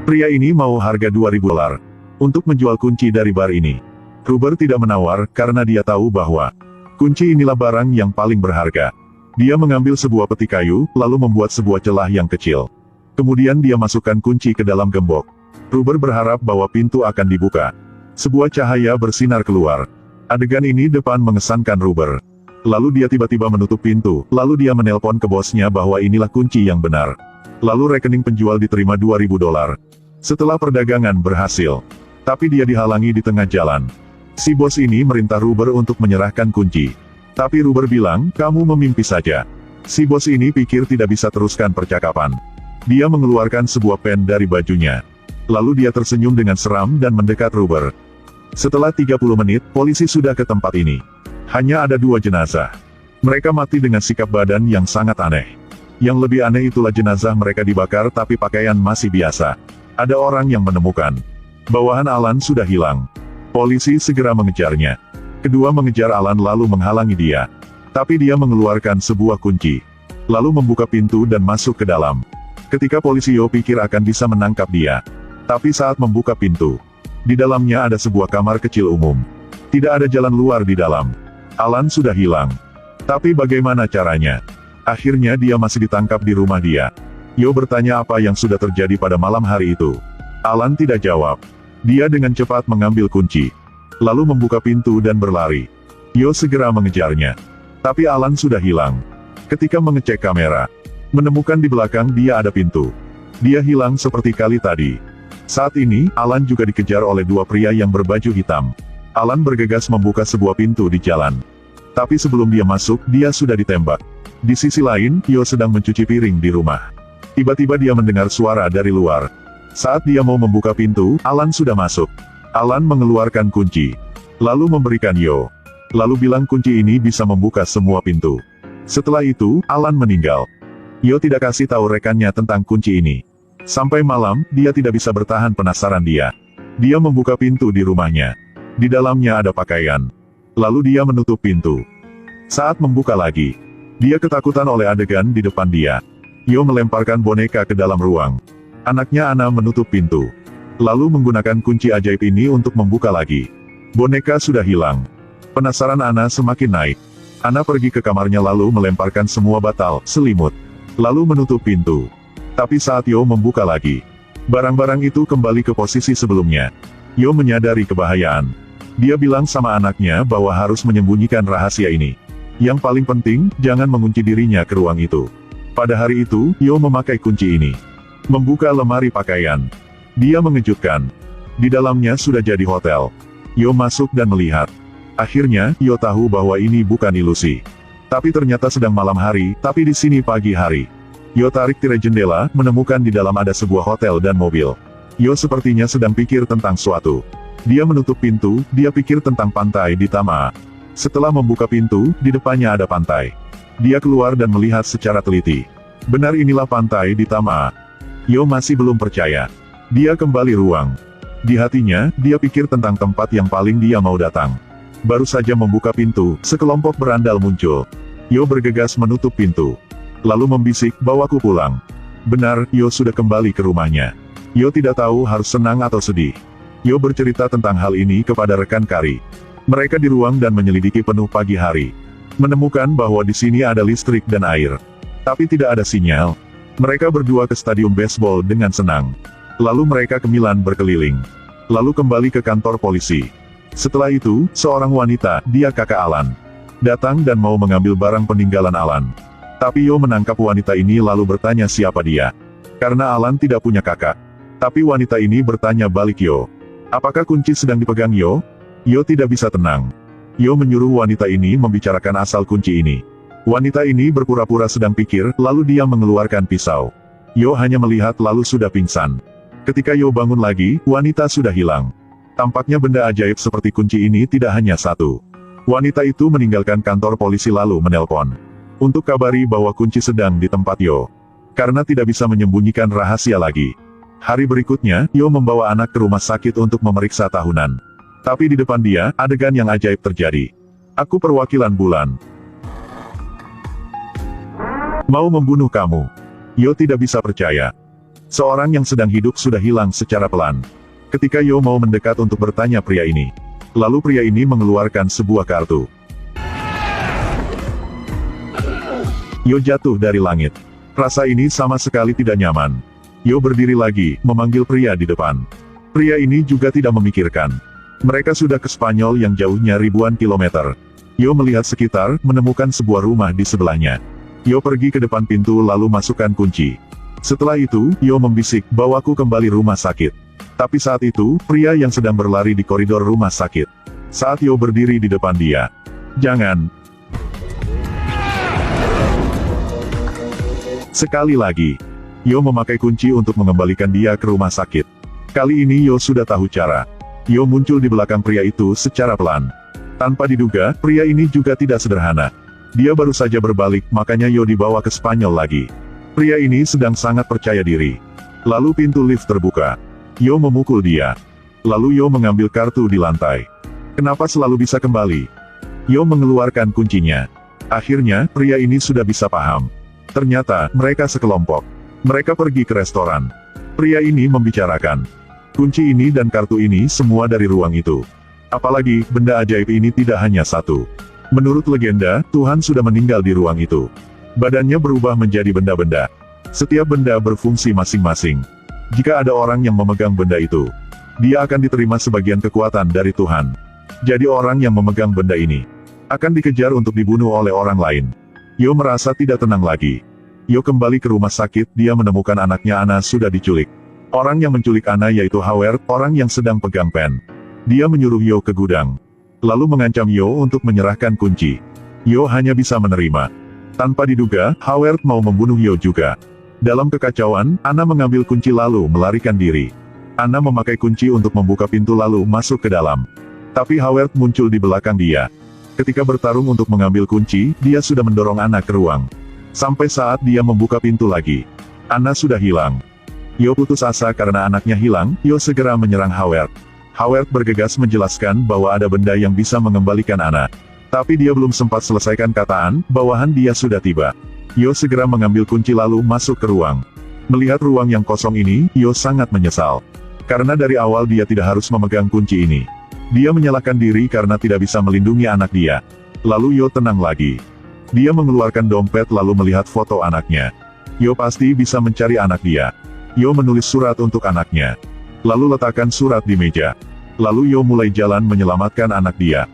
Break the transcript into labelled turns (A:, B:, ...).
A: Pria ini mau harga $2.000 untuk menjual kunci dari bar ini. Ruber tidak menawar karena dia tahu bahwa kunci inilah barang yang paling berharga. Dia mengambil sebuah peti kayu, lalu membuat sebuah celah yang kecil. Kemudian dia masukkan kunci ke dalam gembok. Ruber berharap bahwa pintu akan dibuka. Sebuah cahaya bersinar keluar. Adegan ini depan mengesankan Ruber. Lalu dia tiba-tiba menutup pintu, lalu dia menelpon ke bosnya bahwa inilah kunci yang benar. Lalu rekening penjual diterima $2.000. Setelah perdagangan berhasil. Tapi dia dihalangi di tengah jalan. Si bos ini merintah Ruber untuk menyerahkan kunci. Tapi Ruber bilang, kamu memimpi saja. Si bos ini pikir tidak bisa teruskan percakapan. Dia mengeluarkan sebuah pen dari bajunya. Lalu dia tersenyum dengan seram dan mendekat Ruber. Setelah 30 menit, polisi sudah ke tempat ini. Hanya ada 2 jenazah. Mereka mati dengan sikap badan yang sangat aneh. Yang lebih aneh itulah jenazah mereka dibakar tapi pakaian masih biasa. Ada orang yang menemukan. Bawahan Alan sudah hilang. Polisi segera mengejarnya. Kedua mengejar Alan lalu menghalangi dia. Tapi dia mengeluarkan sebuah kunci. Lalu membuka pintu dan masuk ke dalam. Ketika polisi pikir akan bisa menangkap dia. Tapi saat membuka pintu, di dalamnya ada sebuah kamar kecil umum. Tidak ada jalan luar di dalam. Alan sudah hilang. Tapi bagaimana caranya? Akhirnya dia masih ditangkap di rumah dia. Yo bertanya apa yang sudah terjadi pada malam hari itu. Alan tidak jawab. Dia dengan cepat mengambil kunci. Lalu membuka pintu dan berlari. Yo segera mengejarnya. Tapi Alan sudah hilang. Ketika mengecek kamera, menemukan di belakang dia ada pintu. Dia hilang seperti kali tadi. Saat ini, Alan juga dikejar oleh 2 pria yang berbaju hitam. Alan bergegas membuka sebuah pintu di jalan. Tapi sebelum dia masuk, dia sudah ditembak. Di sisi lain, Yo sedang mencuci piring di rumah. Tiba-tiba dia mendengar suara dari luar. Saat dia mau membuka pintu, Alan sudah masuk. Alan mengeluarkan kunci. Lalu memberikan Yo. Lalu bilang kunci ini bisa membuka semua pintu. Setelah itu, Alan meninggal. Yo tidak kasih tahu rekannya tentang kunci ini. Sampai malam, dia tidak bisa bertahan penasaran dia. Dia membuka pintu di rumahnya. Di dalamnya ada pakaian. Lalu dia menutup pintu. Saat membuka lagi, dia ketakutan oleh adegan di depan dia. Yo melemparkan boneka ke dalam ruang. Anaknya Anna menutup pintu. Lalu menggunakan kunci ajaib ini untuk membuka lagi. Boneka sudah hilang. Penasaran Anna semakin naik. Anna pergi ke kamarnya lalu melemparkan semua batal, selimut. Lalu menutup pintu. Tapi saat Yo membuka lagi, barang-barang itu kembali ke posisi sebelumnya. Yo menyadari kebahayaan. Dia bilang sama anaknya bahwa harus menyembunyikan rahasia ini. Yang paling penting, jangan mengunci dirinya ke ruang itu. Pada hari itu, Yo memakai kunci ini. Membuka lemari pakaian. Dia mengejutkan. Di dalamnya sudah jadi hotel. Yo masuk dan melihat. Akhirnya, Yo tahu bahwa ini bukan ilusi. Tapi ternyata sedang malam hari, tapi di sini pagi hari. Yo tarik tirai jendela, menemukan di dalam ada sebuah hotel dan mobil. Yo sepertinya sedang pikir tentang suatu. Dia menutup pintu, dia pikir tentang pantai di Tama. Setelah membuka pintu, di depannya ada pantai. Dia keluar dan melihat secara teliti. Benar inilah pantai di Tama. Yo masih belum percaya. Dia kembali ruang. Di hatinya, dia pikir tentang tempat yang paling dia mau datang. Baru saja membuka pintu, sekelompok berandal muncul. Yo bergegas menutup pintu. Lalu membisik, bawaku pulang. Benar, Yo sudah kembali ke rumahnya. Yo tidak tahu harus senang atau sedih. Yo bercerita tentang hal ini kepada rekan Kari. Mereka di ruang dan menyelidiki penuh pagi hari. Menemukan bahwa di sini ada listrik dan air. Tapi tidak ada sinyal. Mereka berdua ke stadium baseball dengan senang. Lalu mereka ke Milan berkeliling. Lalu kembali ke kantor polisi. Setelah itu, seorang wanita, dia kakak Alan, datang dan mau mengambil barang peninggalan Alan. Tapi Yo menangkap wanita ini lalu bertanya siapa dia. Karena Alan tidak punya kakak. Tapi wanita ini bertanya balik Yo. Apakah kunci sedang dipegang Yo? Yo tidak bisa tenang. Yo menyuruh wanita ini membicarakan asal kunci ini. Wanita ini berpura-pura sedang pikir, lalu dia mengeluarkan pisau. Yo hanya melihat lalu sudah pingsan. Ketika Yo bangun lagi, wanita sudah hilang. Tampaknya benda ajaib seperti kunci ini tidak hanya satu. Wanita itu meninggalkan kantor polisi lalu menelpon. Untuk kabari bahwa kunci sedang di tempat Yo. Karena tidak bisa menyembunyikan rahasia lagi. Hari berikutnya, Yo membawa anak ke rumah sakit untuk memeriksa tahunan. Tapi di depan dia, adegan yang ajaib terjadi. Aku perwakilan bulan. Mau membunuh kamu. Yo tidak bisa percaya. Seorang yang sedang hidup sudah hilang secara pelan. Ketika Yo mau mendekat untuk bertanya pria ini. Lalu pria ini mengeluarkan sebuah kartu. Yo jatuh dari langit. Rasa ini sama sekali tidak nyaman. Yo berdiri lagi, memanggil pria di depan. Pria ini juga tidak memikirkan. Mereka sudah ke Spanyol yang jauhnya ribuan kilometer. Yo melihat sekitar, menemukan sebuah rumah di sebelahnya. Yo pergi ke depan pintu lalu masukkan kunci. Setelah itu, Yo membisik, bawaku kembali rumah sakit. Tapi saat itu, pria yang sedang berlari di koridor rumah sakit. Saat Yo berdiri di depan dia. Jangan. Sekali lagi. Yo memakai kunci untuk mengembalikan dia ke rumah sakit. Kali ini Yo sudah tahu cara. Yo muncul di belakang pria itu secara pelan. Tanpa diduga, pria ini juga tidak sederhana. Dia baru saja berbalik, makanya Yo dibawa ke Spanyol lagi. Pria ini sedang sangat percaya diri. Lalu pintu lift terbuka. Yo memukul dia. Lalu Yo mengambil kartu di lantai. Kenapa selalu bisa kembali? Yo mengeluarkan kuncinya. Akhirnya, pria ini sudah bisa paham. Ternyata, mereka sekelompok. Mereka pergi ke restoran. Pria ini membicarakan. Kunci ini dan kartu ini semua dari ruang itu. Apalagi, benda ajaib ini tidak hanya satu. Menurut legenda, Tuhan sudah meninggal di ruang itu. Badannya berubah menjadi benda-benda. Setiap benda berfungsi masing-masing. Jika ada orang yang memegang benda itu, dia akan diterima sebagian kekuatan dari Tuhan. Jadi orang yang memegang benda ini, akan dikejar untuk dibunuh oleh orang lain. Yo merasa tidak tenang lagi. Yo kembali ke rumah sakit, dia menemukan anaknya Ana sudah diculik. Orang yang menculik Ana yaitu Howard, orang yang sedang pegang pen. Dia menyuruh Yo ke gudang. Lalu mengancam Yo untuk menyerahkan kunci. Yo hanya bisa menerima. Tanpa diduga, Howard mau membunuh Yo juga. Dalam kekacauan, Ana mengambil kunci lalu melarikan diri. Ana memakai kunci untuk membuka pintu lalu masuk ke dalam. Tapi Howard muncul di belakang dia. Ketika bertarung untuk mengambil kunci, dia sudah mendorong Ana ke ruang. Sampai saat dia membuka pintu lagi. Ana sudah hilang. Yo putus asa karena anaknya hilang, Yo segera menyerang Howard. Howard bergegas menjelaskan bahwa ada benda yang bisa mengembalikan Ana. Tapi dia belum sempat selesaikan kataan, bawahan dia sudah tiba. Yo segera mengambil kunci lalu masuk ke ruang. Melihat ruang yang kosong ini, Yo sangat menyesal. Karena dari awal dia tidak harus memegang kunci ini. Dia menyalahkan diri karena tidak bisa melindungi anak dia. Lalu Yo tenang lagi. Dia mengeluarkan dompet lalu melihat foto anaknya. Yo pasti bisa mencari anak dia. Yo menulis surat untuk anaknya. Lalu letakkan surat di meja. Lalu Yo mulai jalan menyelamatkan anak dia.